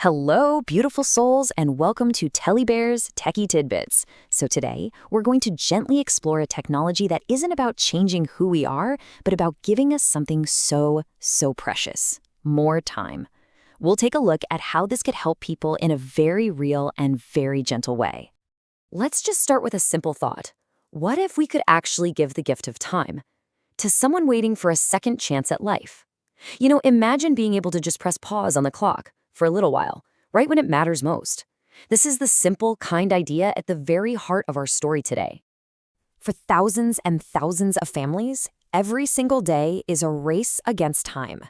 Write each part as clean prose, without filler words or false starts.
Hello, beautiful souls, and welcome to Telly Bear's Techy Tidbits. So today, we're going to gently explore a technology that isn't about changing who we are, but about giving us something so precious: more time. We'll take a look at how this could help people in a very real and very gentle way. Let's just start with a simple thought. What if we could actually give the gift of time to someone waiting for a second chance at life? Imagine being able to just press pause on the clock for a little while, right when it matters most. This is the simple, kind idea at the very heart of our story today. For thousands and thousands of families, every single day is a race against time.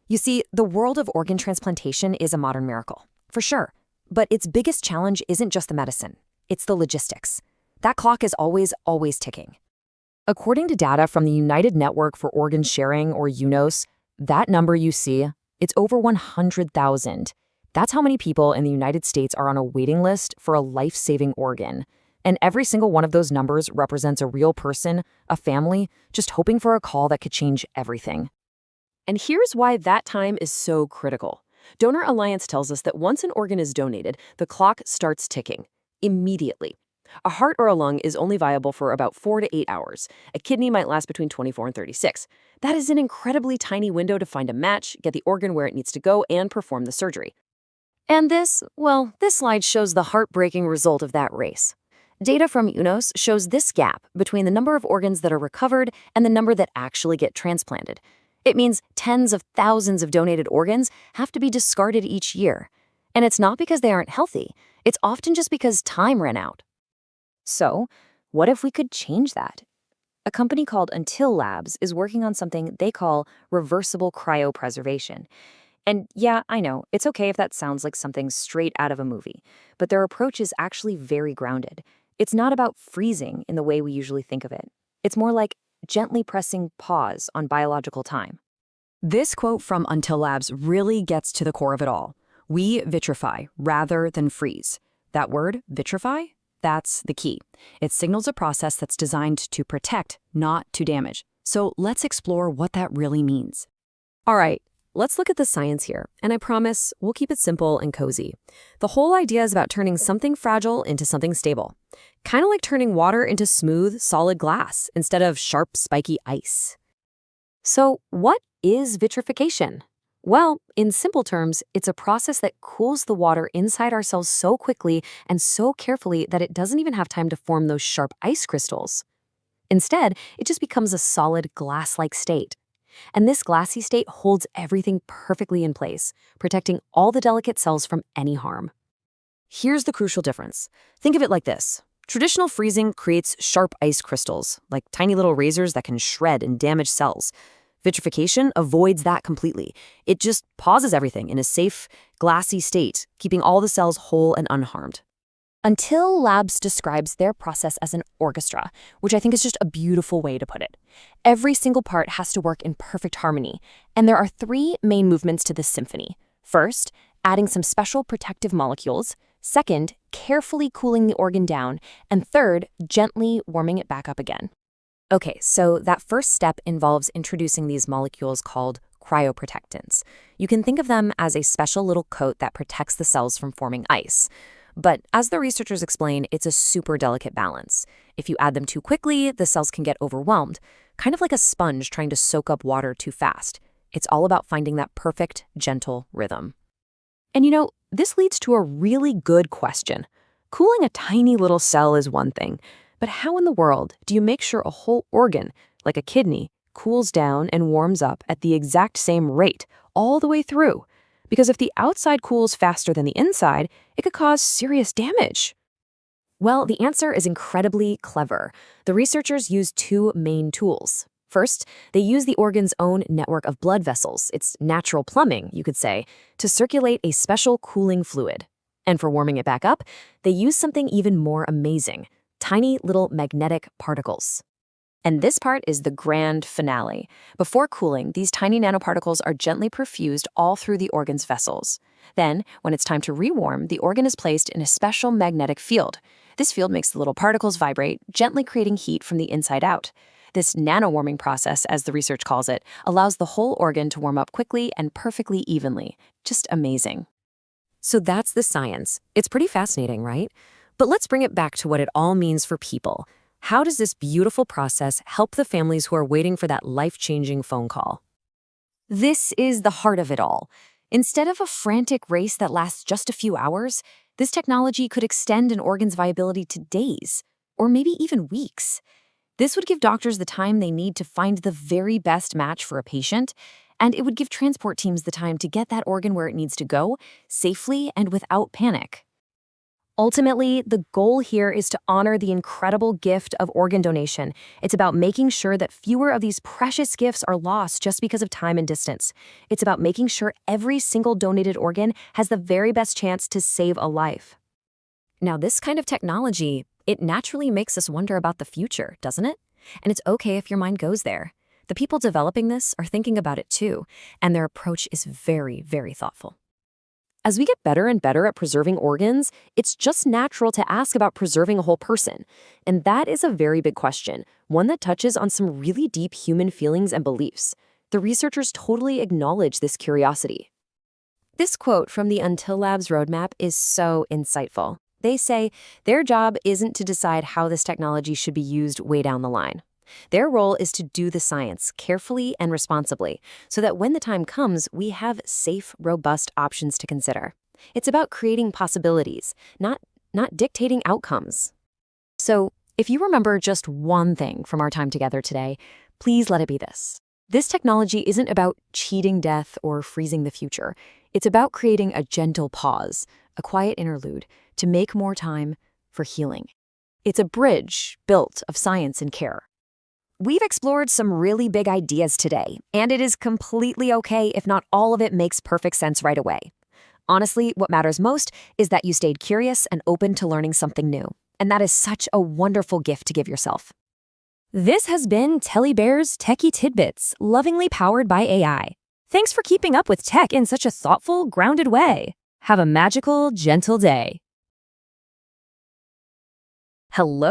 You see, the world of organ transplantation is a modern miracle, for sure. But its biggest challenge isn't just the medicine, it's the logistics. That clock is always ticking. According to data from the United Network for Organ Sharing, or UNOS, that number you see, it's over 100,000. That's how many people in the United States are on a waiting list for a life-saving organ. And every single one of those numbers represents a real person, a family, just hoping for a call that could change everything. And here's why that time is so critical. Donor Alliance tells us that once an organ is donated, the clock starts ticking immediately. A heart or a lung is only viable for about 4 to 8 hours. A kidney might last between 24 and 36. That is an incredibly tiny window to find a match, get the organ where it needs to go, and perform the surgery. And this slide shows the heartbreaking result of that race. Data from UNOS shows this gap between the number of organs that are recovered and the number that actually get transplanted. It means tens of thousands of donated organs have to be discarded each year. And it's not because they aren't healthy. It's often just because time ran out. So, what if we could change that? A company called Until Labs is working on something they call reversible cryopreservation. And yeah, I know, it's okay if that sounds like something straight out of a movie, but their approach is actually very grounded. It's not about freezing in the way we usually think of it. It's more like gently pressing pause on biological time. This quote from Until Labs really gets to the core of it all. We vitrify rather than freeze. That word, vitrify? That's the key. It signals a process that's designed to protect, not to damage. So let's explore what that really means. All right, let's look at the science here, and I promise we'll keep it simple and cozy. The whole idea is about turning something fragile into something stable. Kind of like turning water into smooth, solid glass instead of sharp, spiky ice. So what is vitrification? Well, in simple terms, it's a process that cools the water inside our cells so quickly and so carefully that it doesn't even have time to form those sharp ice crystals. Instead, it just becomes a solid glass-like state. And this glassy state holds everything perfectly in place, protecting all the delicate cells from any harm. Here's the crucial difference. Think of it like this. Traditional freezing creates sharp ice crystals, like tiny little razors that can shred and damage cells. Vitrification avoids that completely. It just pauses everything in a safe, glassy state, keeping all the cells whole and unharmed. Until Labs describes their process as an orchestra, which I think is just a beautiful way to put it. Every single part has to work in perfect harmony, and there are 3 main movements to this symphony. First, adding some special protective molecules. Second, carefully cooling the organ down. And third, gently warming it back up again. Okay, so that first step involves introducing these molecules called cryoprotectants. You can think of them as a special little coat that protects the cells from forming ice. But as the researchers explain, it's a super delicate balance. If you add them too quickly, the cells can get overwhelmed, kind of like a sponge trying to soak up water too fast. It's all about finding that perfect, gentle rhythm. And this leads to a really good question. Cooling a tiny little cell is one thing, but how in the world do you make sure a whole organ, like a kidney, cools down and warms up at the exact same rate all the way through? Because if the outside cools faster than the inside, it could cause serious damage. Well, the answer is incredibly clever. The researchers use 2 main tools. First, they use the organ's own network of blood vessels, its natural plumbing, you could say, to circulate a special cooling fluid. And for warming it back up, they use something even more amazing: tiny little magnetic particles. And this part is the grand finale. Before cooling, these tiny nanoparticles are gently perfused all through the organ's vessels. Then, when it's time to rewarm, the organ is placed in a special magnetic field. This field makes the little particles vibrate, gently creating heat from the inside out. This nano-warming process, as the research calls it, allows the whole organ to warm up quickly and perfectly evenly. Just amazing. So that's the science. It's pretty fascinating, right? But let's bring it back to what it all means for people. How does this beautiful process help the families who are waiting for that life-changing phone call? This is the heart of it all. Instead of a frantic race that lasts just a few hours, this technology could extend an organ's viability to days, or maybe even weeks. This would give doctors the time they need to find the very best match for a patient, and it would give transport teams the time to get that organ where it needs to go, safely and without panic. Ultimately, the goal here is to honor the incredible gift of organ donation. It's about making sure that fewer of these precious gifts are lost just because of time and distance. It's about making sure every single donated organ has the very best chance to save a life. Now, this kind of technology, it naturally makes us wonder about the future, doesn't it? And it's okay if your mind goes there. The people developing this are thinking about it too, and their approach is very, very thoughtful. As we get better and better at preserving organs, it's just natural to ask about preserving a whole person. And that is a very big question, one that touches on some really deep human feelings and beliefs. The researchers totally acknowledge this curiosity. This quote from the Until Labs roadmap is so insightful. They say their job isn't to decide how this technology should be used way down the line. Their role is to do the science carefully and responsibly so that when the time comes, we have safe, robust options to consider. It's about creating possibilities, not dictating outcomes. So, if you remember just one thing from our time together today, please let it be this. This technology isn't about cheating death or freezing the future. It's about creating a gentle pause, a quiet interlude, to make more time for healing. It's a bridge built of science and care. We've explored some really big ideas today, and it is completely okay if not all of it makes perfect sense right away. Honestly, what matters most is that you stayed curious and open to learning something new, and that is such a wonderful gift to give yourself. This has been Telly Bear's Techy Tidbits, lovingly powered by AI. Thanks for keeping up with tech in such a thoughtful, grounded way. Have a magical, gentle day. Hello.